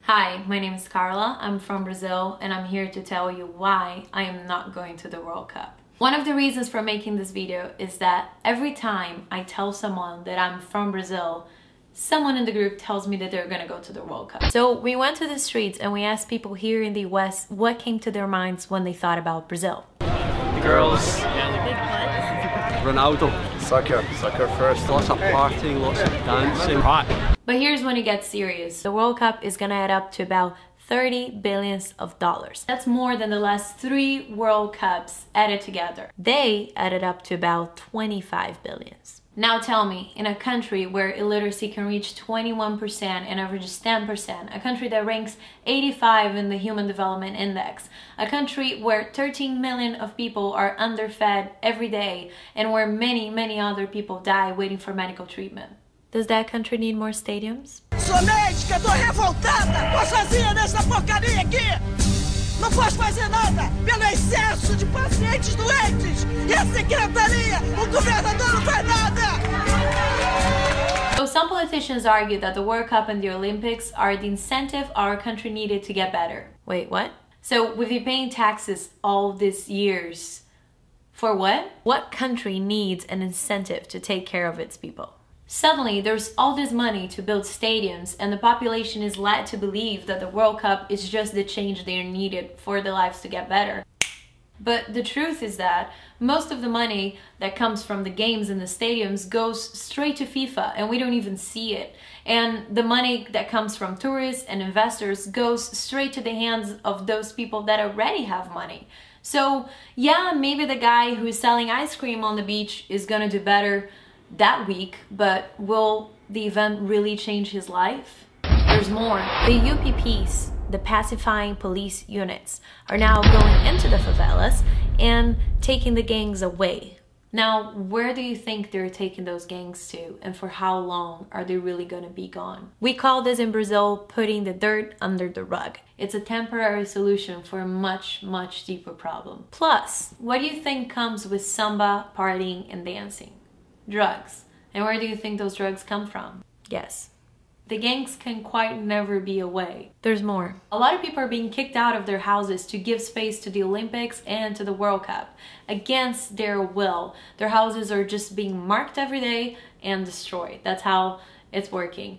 Hi, my name is Carla, I'm from Brazil, and I'm here to tell you why I am not going to the World Cup. One of the reasons for making this video is that every time I tell someone that I'm from Brazil, someone in the group tells me that they're gonna go to the World Cup. So we went to the streets and we asked people here in the West what came to their minds when they thought about Brazil. Girls. Ronaldo. Soccer first. Lots of partying, lots of dancing. Hot. But here's when it gets serious. The World Cup is gonna add up to about $30 billion. That's more than the last 3 World Cups added together. They added up to about 25 billion. Now tell me, in a country where illiteracy can reach 21% and averages 10%, a country that ranks 85 in the Human Development Index, a country where 13 million of people are underfed every day, and where many other people die waiting for medical treatment. Does that country need more stadiums? Sou médica, tô revoltada, tô sozinha nessa porcaria aqui. Não posso fazer nada pelo excesso de pacientes doentes. E a secretaria, o governador não faz nada. So some politicians argue that the World Cup and the Olympics are the incentive our country needed to get better. Wait, what? So we've been paying taxes all these years. For what? What country needs an incentive to take care of its people? Suddenly, there's all this money to build stadiums, and the population is led to believe that the World Cup is just the change they are needed for their lives to get better. But the truth is that most of the money that comes from the games and the stadiums goes straight to FIFA, and we don't even see it. And the money that comes from tourists and investors goes straight to the hands of those people that already have money. So yeah, maybe the guy who's selling ice cream on the beach is gonna do better that week, but will the event really change his life? There's more. The UPPs, the pacifying police units, are now going into the favelas and taking the gangs away. Now, where do you think they're taking those gangs to, and for how long are they really gonna be gone? We call this in Brazil putting the dirt under the rug. It's a temporary solution for a much deeper problem. Plus, what do you think comes with samba, partying, and dancing? Drugs. And where do you think those drugs come from? Guess. The gangs can quite never be away. There's more. A lot of people are being kicked out of their houses to give space to the Olympics and to the World Cup. Against their will. Their houses are just being marked every day and destroyed. That's how it's working.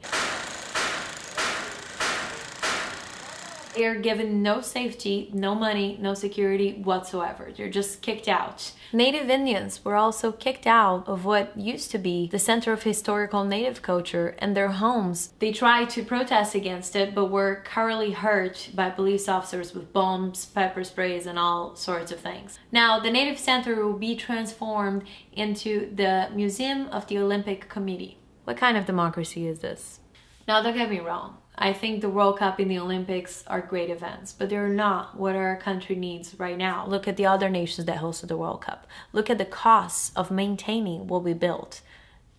They're given no safety, no money, no security whatsoever. They're just kicked out. Native Indians were also kicked out of what used to be the center of historical native culture and their homes. They tried to protest against it, but were thoroughly hurt by police officers with bombs, pepper sprays, and all sorts of things. Now, the Native Center will be transformed into the Museum of the Olympic Committee. What kind of democracy is this? Now, don't get me wrong. I think the World Cup and the Olympics are great events, but they're not what our country needs right now. Look at the other nations that hosted the World Cup. Look at the costs of maintaining what we built.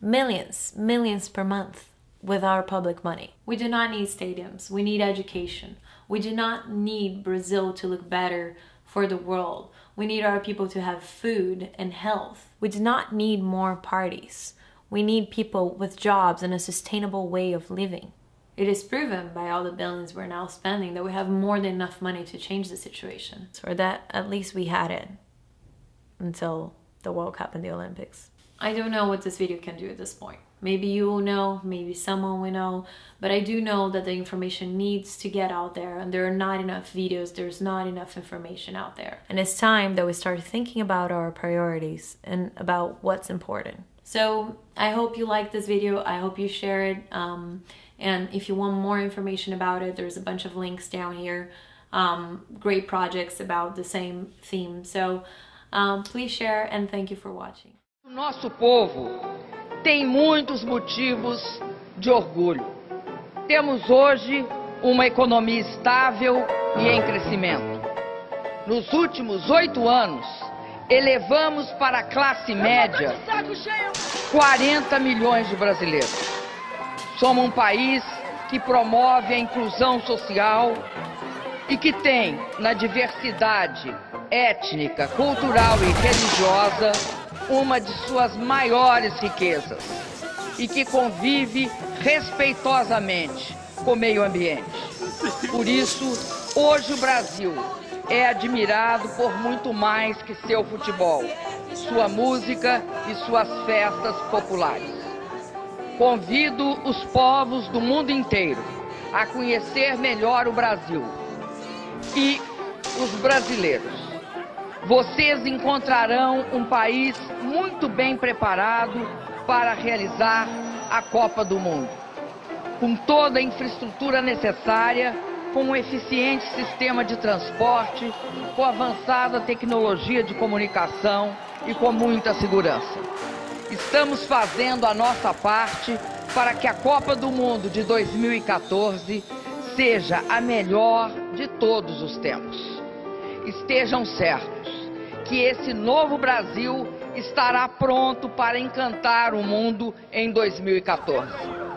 Millions per month with our public money. We do not need stadiums. We need education. We do not need Brazil to look better for the world. We need our people to have food and health. We do not need more parties. We need people with jobs and a sustainable way of living. It is proven by all the billions we're now spending that we have more than enough money to change the situation. Or that at least we had it until the World Cup and the Olympics. I don't know what this video can do at this point. Maybe you will know, maybe someone will know, but I do know that the information needs to get out there, and there are not enough videos, there's not enough information out there. And it's time that we start thinking about our priorities and about what's important. So I hope you like this video, I hope you share it. And if you want more information about it, there's a bunch of links down here. Great projects about the same theme. So please share, and thank you for watching. O nosso povo tem muitos motivos de orgulho. Temos hoje uma economia estável e em crescimento. Nos últimos 8 anos, elevamos para a classe média 40 milhões de brasileiros. Somos um país que promove a inclusão social e que tem, na diversidade étnica, cultural e religiosa, uma de suas maiores riquezas e que convive respeitosamente com o meio ambiente. Por isso, hoje o Brasil é admirado por muito mais que seu futebol, sua música e suas festas populares. Convido os povos do mundo inteiro a conhecer melhor o Brasil e os brasileiros. Vocês encontrarão um país muito bem preparado para realizar a Copa do Mundo, com toda a infraestrutura necessária, com um eficiente sistema de transporte, com avançada tecnologia de comunicação e com muita segurança. Estamos fazendo a nossa parte para que a Copa do Mundo de 2014 seja a melhor de todos os tempos. Estejam certos que esse novo Brasil estará pronto para encantar o mundo em 2014.